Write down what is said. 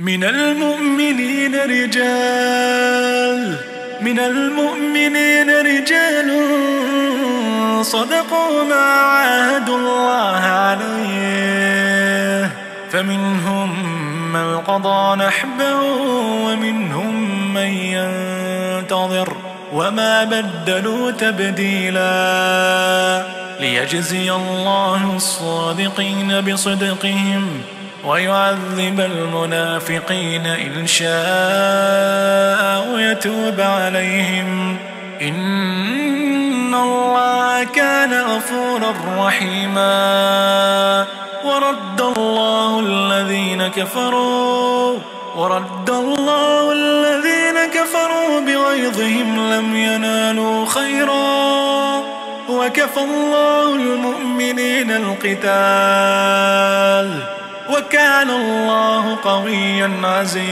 من المؤمنين رجال صدقوا ما عاهدوا الله عليه، فمنهم من قضى نحبه ومنهم من ينتظر وما بدلوا تبديلا، ليجزي الله الصادقين بصدقهم ويعذب المنافقين إن شاء ويتوب عليهم، إن الله كان غفورا رحيما. ورد الله الذين كفروا بغيظهم لم ينالوا خيرا، وكفى الله المؤمنين القتال، وكان الله قويا عزيزا.